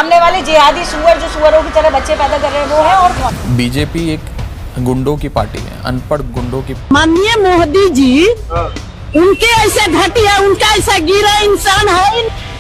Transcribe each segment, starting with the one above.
सामने वाले जिहादी सुअर जो सुअरों की तरह बच्चे पैदा कर रहे हैं वो है और कौन? बीजेपी एक गुंडों की पार्टी है, अनपढ़ गुंडों की। माननीय मोदी जी उनके ऐसे घटिया, उनका ऐसा गिरा इंसान है।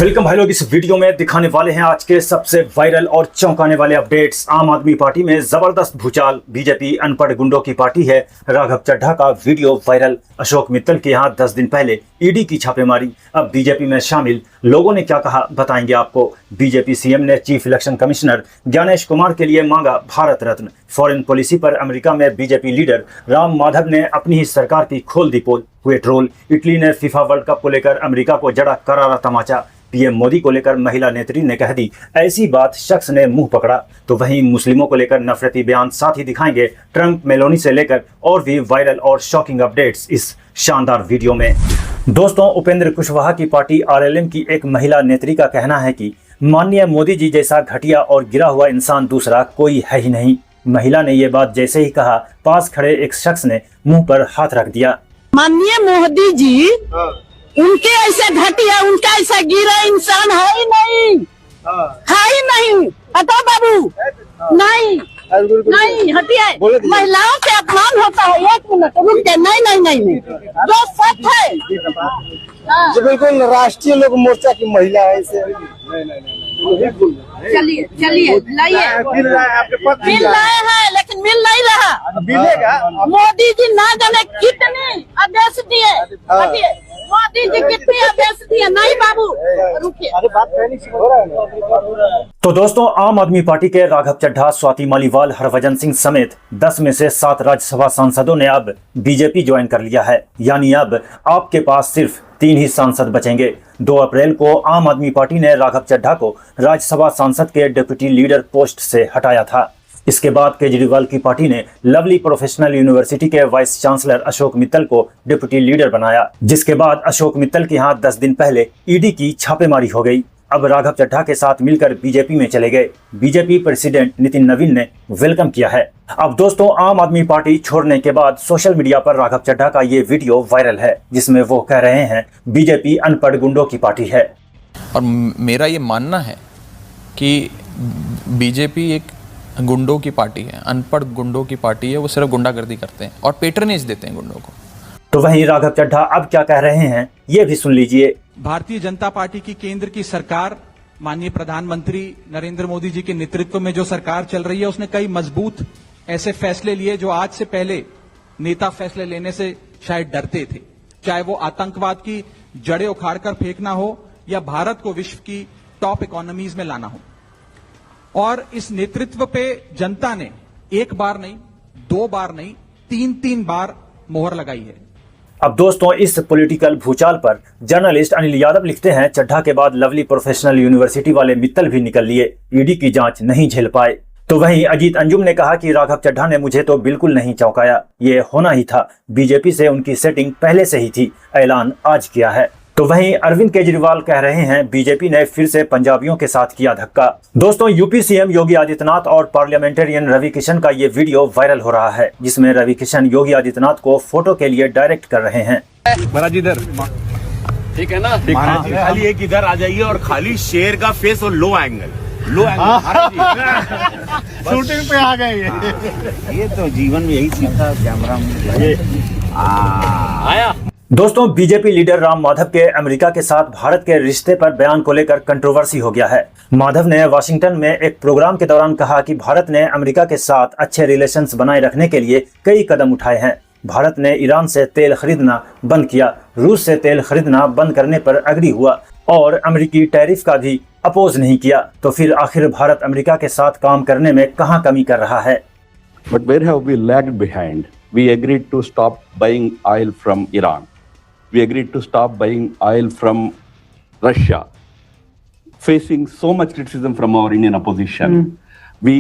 वेलकम भाई लोग, इस वीडियो में दिखाने वाले हैं आज के सबसे वायरल और चौंकाने वाले अपडेट्स। आम आदमी पार्टी में जबरदस्त भूचाल, बीजेपी अनपढ़ गुंडों की पार्टी है। राघव चड्ढा का वीडियो वायरल। अशोक मित्तल के यहाँ 10 दिन पहले ईडी की छापेमारी। अब बीजेपी में शामिल लोगों ने क्या कहा बताएंगे आपको। बीजेपी सीएम ने chief election commissioner Gyanesh Kumar के लिए मांगा भारत रत्न। फॉरेन पॉलिसी पर अमेरिका में बीजेपी लीडर राम माधव ने अपनी ही सरकार की खोल दी पोल। हुए ट्रोल। इटली ने फीफा वर्ल्ड कप को लेकर अमेरिका को जड़ा करारा तमाचा। पीएम मोदी को लेकर महिला नेत्री ने कह दी ऐसी बात, शख्स ने मुंह पकड़ा। तो वहीं मुस्लिमों को लेकर नफरती बयान साथ ही दिखाएंगे ट्रंप, मेलोनी से लेकर और भी वायरल और शॉकिंग अपडेट्स इस शानदार वीडियो में। दोस्तों, उपेंद्र कुशवाहा की पार्टी आरएलएम की एक महिला नेत्री का कहना है कि माननीय मोदी जी जैसा घटिया और गिरा हुआ इंसान दूसरा कोई है ही नहीं। महिला ने ये बात जैसे ही कहा, पास खड़े एक शख्स ने मुंह पर हाथ रख दिया। माननीय मोदी जी उनके ऐसे घटिया, उनका ऐसा गिरा इंसान है ही नहीं, है ही नहीं। हटाओ बाबू, नहीं नहीं हटिए। महिलाओं से अपमान होता है। एक मिनट रुक के, नहीं नहीं नहीं जो सच है जो बिल्कुल राष्ट्रीय लोक मोर्चा की महिला है इसे। चलिए चलिए लाइए, मिल रहे हैं लेकिन मिल नहीं रहा। मिलेगा। मोदी जी ना जाने कितने आदेश दिए, हटिए। मोदी जी कितने आदेश दिए, नहीं बाबू रुकिए। तो दोस्तों, आम आदमी पार्टी के राघव चड्ढा, स्वाति मालीवाल, हरभजन सिंह समेत 10 में से 7 राज्यसभा सांसदों ने अब बीजेपी ज्वाइन कर लिया है। यानी अब आपके पास सिर्फ 3 ही सांसद बचेंगे। 2 अप्रैल को आम आदमी पार्टी ने राघव चड्ढा को राज्यसभा सांसद के डिप्टी लीडर पोस्ट से हटाया था। इसके बाद केजरीवाल की पार्टी ने लवली प्रोफेशनल यूनिवर्सिटी के वाइस चांसलर अशोक मित्तल को डिप्टी लीडर बनाया, जिसके बाद अशोक मित्तल के यहाँ 10 दिन पहले ईडी की छापेमारी हो गई। अब राघव चड्ढा के साथ मिलकर बीजेपी में चले गए। बीजेपी प्रेसिडेंट नितिन नवीन ने वेलकम किया है। अब दोस्तों, आम आदमी पार्टी छोड़ने के बाद सोशल मीडिया पर राघव चड्ढा का ये वीडियो वायरल है, जिसमें वो कह रहे हैं बीजेपी अनपढ़ गुंडों की पार्टी है। और मेरा ये मानना है कि बीजेपी एक गुंडों की पार्टी है, अनपढ़ गुंडों की पार्टी है। वो सिर्फ गुंडागर्दी करते हैं और पेट्रनेज देते हैं गुंडों को। तो वहीं राघव चड्ढा अब क्या कह रहे हैं ये भी सुन लीजिए। भारतीय जनता पार्टी की केंद्र की सरकार, माननीय प्रधानमंत्री नरेंद्र मोदी जी के नेतृत्व में जो सरकार चल रही है, उसने कई मजबूत ऐसे फैसले लिए जो आज से पहले नेता फैसले लेने से शायद डरते थे। चाहे वो आतंकवाद की जड़ें उखाड़कर फेंकना हो या भारत को विश्व की टॉप इकोनॉमीज में लाना हो। और इस नेतृत्व पे जनता ने एक बार नहीं, 2 बार नहीं, 3 बार मोहर लगाई है। अब दोस्तों, इस पॉलिटिकल भूचाल पर जर्नलिस्ट अनिल यादव लिखते हैं, चड्ढा के बाद लवली प्रोफेशनल यूनिवर्सिटी वाले मित्तल भी निकल लिए, ईडी की जांच नहीं झेल पाए। तो वहीं अजीत अंजुम ने कहा कि राघव चड्ढा ने मुझे तो बिल्कुल नहीं चौंकाया, ये होना ही था। बीजेपी से उनकी सेटिंग पहले से ही थी, ऐलान आज किया है। तो वहीं अरविंद केजरीवाल कह रहे हैं बीजेपी ने फिर से पंजाबियों के साथ किया धक्का। दोस्तों, यूपी सीएम योगी आदित्यनाथ और पार्लियामेंटेरियन रवि किशन का ये वीडियो वायरल हो रहा है, जिसमें रवि किशन योगी आदित्यनाथ को फोटो के लिए डायरेक्ट कर रहे हैं। महाराज इधर, ठीक है ना? खाली एक इधर आ जाइए और खाली शेर का फेस और लो एंगल शूटिंग पे आ गए। ये तो जीवन में यही सीखा, कैमरा में आया। दोस्तों, बीजेपी लीडर राम माधव के अमेरिका के साथ भारत के रिश्ते पर बयान को लेकर कंट्रोवर्सी हो गया है। माधव ने वाशिंगटन में एक प्रोग्राम के दौरान कहा कि भारत ने अमेरिका के साथ अच्छे रिलेशंस बनाए रखने के लिए कई कदम उठाए हैं। भारत ने ईरान से तेल खरीदना बंद किया, रूस से तेल खरीदना बंद करने पर एग्री हुआ और अमेरिकी टैरिफ का भी अपोज नहीं किया। तो फिर आखिर भारत अमेरिका के साथ काम करने में कहाँ कमी कर रहा है? But where have we lagged behind? We agreed to stop buying oil from Iran. We agreed to stop buying oil from Russia, facing so much criticism from our Indian opposition. We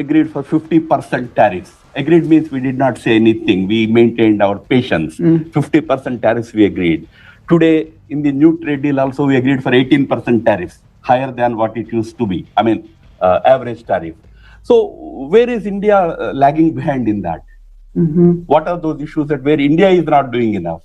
agreed for 50% tariffs. Agreed means we did not say anything. We maintained our patience. 50% tariffs we agreed. Today, in the new trade deal also, we agreed for 18% tariffs, higher than what it used to be. I mean, average tariff. So, where is India lagging behind in that? What are those issues that where India is not doing enough?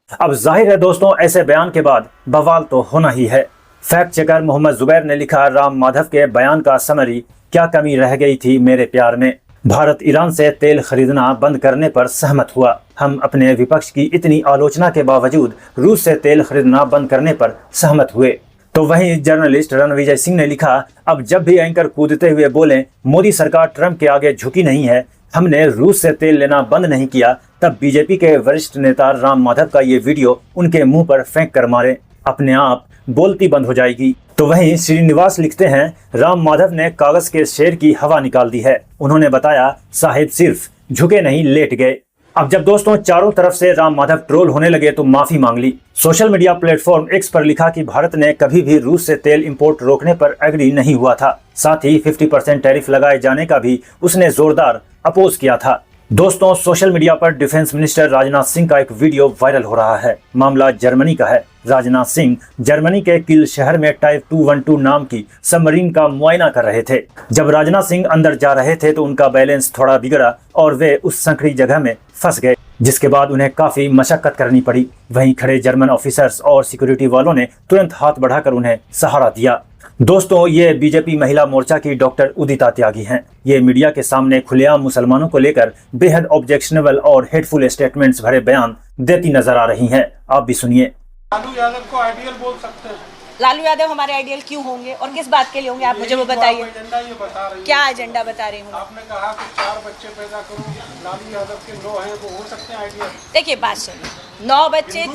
अब जाहिर है दोस्तों, ऐसे बयान के बाद बवाल तो होना ही है। फैक्ट चेकर मोहम्मद जुबैर ने लिखा, राम माधव के बयान का समरी, क्या कमी रह गई थी मेरे प्यार में। भारत ईरान से तेल खरीदना बंद करने पर सहमत हुआ। हम अपने विपक्ष की इतनी आलोचना के बावजूद रूस से तेल खरीदना बंद करने पर सहमत हुए। तो वहीं जर्नलिस्ट रणविजय सिंह ने लिखा, अब जब भी एंकर कूदते हुए बोले मोदी सरकार ट्रंप के आगे झुकी नहीं है, हमने रूस से तेल लेना बंद नहीं किया, तब बीजेपी के वरिष्ठ नेता राम माधव का ये वीडियो उनके मुंह पर फेंक कर मारे, अपने आप बोलती बंद हो जाएगी। तो वहीं श्रीनिवास लिखते हैं, राम माधव ने कागज के शेर की हवा निकाल दी है। उन्होंने बताया, साहिब सिर्फ झुके नहीं लेट गए। अब जब दोस्तों चारों तरफ से राम माधव ट्रोल होने लगे तो माफी मांग ली। सोशल मीडिया प्लेटफॉर्म एक्स पर लिखा कि भारत ने कभी भी रूस से तेल इंपोर्ट रोकने पर एग्री नहीं हुआ था। साथ ही 50% टैरिफ लगाए जाने का भी उसने जोरदार अपोज किया था। दोस्तों सोशल मीडिया पर डिफेंस मिनिस्टर राजनाथ सिंह का एक वीडियो वायरल हो रहा है। मामला जर्मनी का है। राजनाथ सिंह जर्मनी के किल शहर में टाइप 212 नाम की सबमरीन का मुआयना कर रहे थे। जब राजनाथ सिंह अंदर जा रहे थे तो उनका बैलेंस थोड़ा बिगड़ा और वे उस संकरी जगह में फंस गए, जिसके बाद उन्हें काफी मशक्कत करनी पड़ी। वहीं खड़े जर्मन ऑफिसर्स और सिक्योरिटी वालों ने तुरंत हाथ बढ़ाकर उन्हें सहारा दिया। दोस्तों ये बीजेपी महिला मोर्चा की डॉक्टर उदिता त्यागी हैं। ये मीडिया के सामने खुलेआम मुसलमानों को लेकर बेहद ऑब्जेक्शनेबल और हेटफुल स्टेटमेंट्स भरे बयान देती नजर आ रही हैं। आप भी सुनिए। लालू यादव को आइडियल बोल सकते हैं। लालू यादव हमारे आइडियल क्यों होंगे और किस बात के लिए होंगे, आप मुझे वो बताइए। एजेंडा ये बता रही है। क्या एजेंडा बता रही हूँ? आपने कहा कि 4 बच्चे पैदा करूं, लालू यादव के 9 हैं, वो हो सकते हैं आइडियल। देखिए बात सुनिए, 9 बच्चे,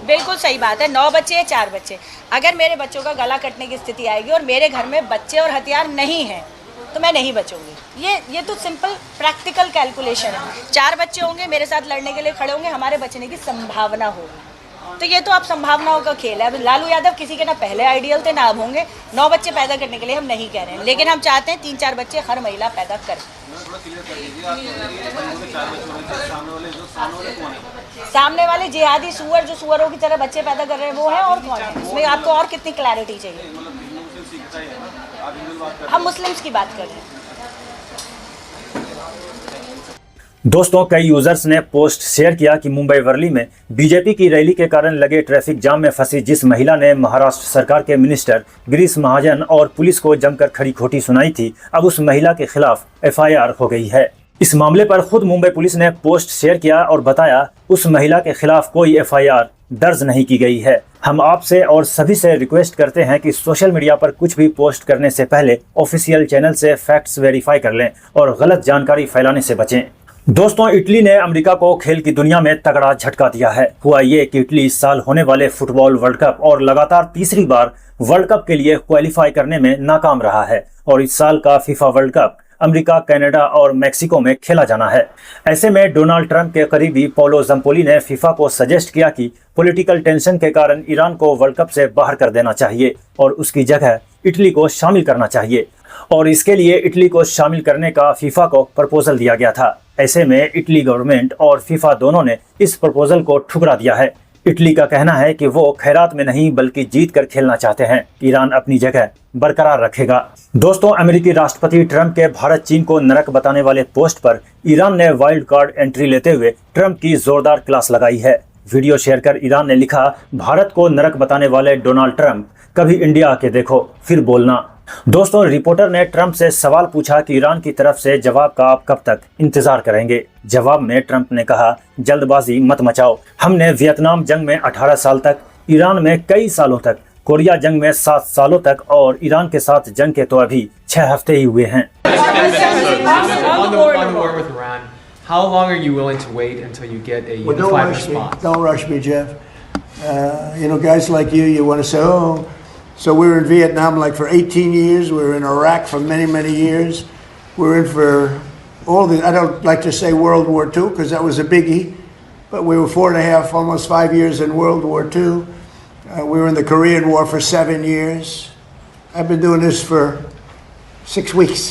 बिल्कुल सही बात है, 9 बच्चे या 4 बच्चे। अगर मेरे बच्चों का गला कटने की स्थिति आएगी और मेरे घर में बच्चे और हथियार नहीं है तो मैं नहीं बचूंगी। ये तो सिंपल प्रैक्टिकल कैलकुलेशन है। 4 बच्चे होंगे, मेरे साथ लड़ने के लिए खड़े होंगे, हमारे बचने की संभावना होगी। तो ये तो आप संभावनाओं का खेल है। अब लालू यादव किसी के ना पहले आइडियल थे ना अब होंगे। 9 बच्चे पैदा करने के लिए हम नहीं कह रहे हैं, लेकिन हम चाहते हैं 3-4 बच्चे हर महिला पैदा करे। सामने वाले जिहादी सुअर जो सुअरों की तरह बच्चे पैदा कर रहे हैं वो है, और कौन है इसमें? आपको और कितनी क्लैरिटी चाहिए? हम मुस्लिम्स की बात कर रहे हैं। दोस्तों कई यूजर्स ने पोस्ट शेयर किया कि मुंबई वर्ली में बीजेपी की रैली के कारण लगे ट्रैफिक जाम में फंसी जिस महिला ने महाराष्ट्र सरकार के मिनिस्टर गिरीश महाजन और पुलिस को जमकर खरी खोटी सुनाई थी, अब उस महिला के खिलाफ FIR हो गई है। इस मामले पर खुद मुंबई पुलिस ने पोस्ट शेयर किया और बताया, उस महिला के खिलाफ कोई FIR दर्ज नहीं की गई है। हम आपसे और सभी से रिक्वेस्ट करते हैं कि सोशल मीडिया पर कुछ भी पोस्ट करने से पहले ऑफिशियल चैनल से फैक्ट्स वेरीफाई कर लें और गलत जानकारी फैलाने से बचें। दोस्तों इटली ने अमेरिका को खेल की दुनिया में तगड़ा झटका दिया है। हुआ ये कि इटली इस साल होने वाले फुटबॉल वर्ल्ड कप और लगातार तीसरी बार वर्ल्ड कप के लिए क्वालिफाई करने में नाकाम रहा है और इस साल का FIFA World cup America, Canada और मेक्सिको में खेला जाना है। ऐसे में डोनाल्ड ट्रंप के करीबी पाउलो जंपोली ने फीफा को सजेस्ट किया कि पॉलिटिकल टेंशन के कारण ईरान को वर्ल्ड कप से बाहर कर देना चाहिए और उसकी जगह इटली को शामिल करना चाहिए, और इसके लिए इटली को शामिल करने का फीफा को प्रपोजल दिया गया था। ऐसे में इटली गवर्नमेंट और फीफा दोनों ने इस प्रपोजल को ठुकरा दिया है। इटली का कहना है कि वो खैरात में नहीं बल्कि जीत कर खेलना चाहते हैं। ईरान अपनी जगह बरकरार रखेगा। दोस्तों अमेरिकी राष्ट्रपति ट्रंप के भारत चीन को नरक बताने वाले पोस्ट पर ईरान ने वाइल्ड कार्ड एंट्री लेते हुए ट्रंप की जोरदार क्लास लगाई है। वीडियो शेयर कर ईरान ने लिखा, भारत को नरक बताने वाले डोनाल्ड ट्रंप, कभी इंडिया आके देखो फिर बोलना। दोस्तों रिपोर्टर ने ट्रंप से सवाल पूछा कि ईरान की तरफ से जवाब का आप कब तक इंतजार करेंगे। जवाब में ट्रंप ने कहा, जल्दबाजी मत मचाओ। हमने वियतनाम जंग में 18 साल तक, ईरान में कई सालों तक, कोरिया जंग में 7 सालों तक और ईरान के साथ जंग के तो अभी 6 हफ्ते ही हुए हैं। On the war with Iran, how long are you willing to wait until you get a unified response? Don't rush me, Jeff. Guys like you want to say, oh, so we were in Vietnam like for 18 years. We were in Iraq for many, many years. We were in for all the, I don't like to say World War II because that was a biggie, but we were 4.5, almost 5 years in World War II. We were in the Korean War for 7 years. I've been doing this for 6 weeks.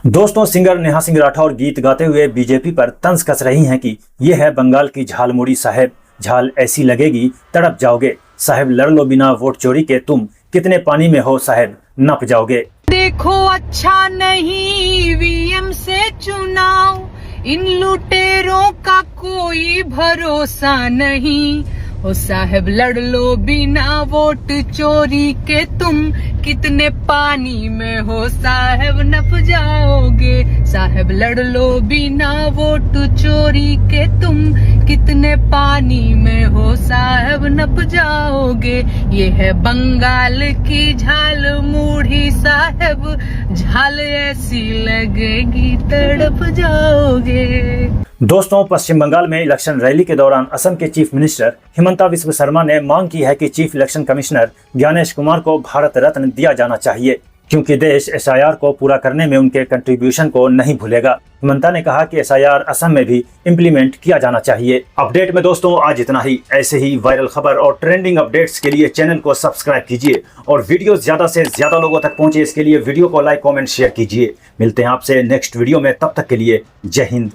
दोस्तों singer Neha Singh Rathore गीत गाते हुए BJP पर तंज कस रही हैं कि ये है बंगाल की झालमुड़ी साहेब, झाल ऐसी लगेगी तड़प जाओगे साहेब, लड़ लो बिना वोट चोरी के, तुम कितने पानी में हो साहेब नप जाओगे। देखो अच्छा नहीं वीएम से चुनाव, इन लुटेरों का कोई भरोसा नहीं। ओ साहब लड़ लो बिना वोट चोरी के, तुम कितने पानी में हो साहब नप जाओगे। साहब लड़ लो बिना वोट चोरी के, तुम कितने पानी में हो साहब नप जाओगे। ये है बंगाल की झाल मूढ़ी साहब, झाल ऐसी लगेगी तड़प जाओगे। दोस्तों, पश्चिम बंगाल में इलेक्शन रैली के दौरान असम के चीफ मिनिस्टर हिमंता बिस्वा शर्मा ने मांग की है कि chief election commissioner Gyanesh Kumar को भारत रत्न दिया जाना चाहिए, क्योंकि देश SIR को पूरा करने में उनके कंट्रीब्यूशन को नहीं भूलेगा। हिमंता ने कहा कि SIR असम में भी इम्प्लीमेंट किया जाना चाहिए। अपडेट में दोस्तों आज इतना ही। ऐसे ही वायरल खबर और ट्रेंडिंग अपडेट्स के लिए चैनल को सब्सक्राइब कीजिए और वीडियो ज्यादा से ज्यादा लोगों तक पहुंचे इसके लिए वीडियो को लाइक, कमेंट, शेयर कीजिए। मिलते हैं आपसे नेक्स्ट वीडियो में, तब तक के लिए जय हिंद,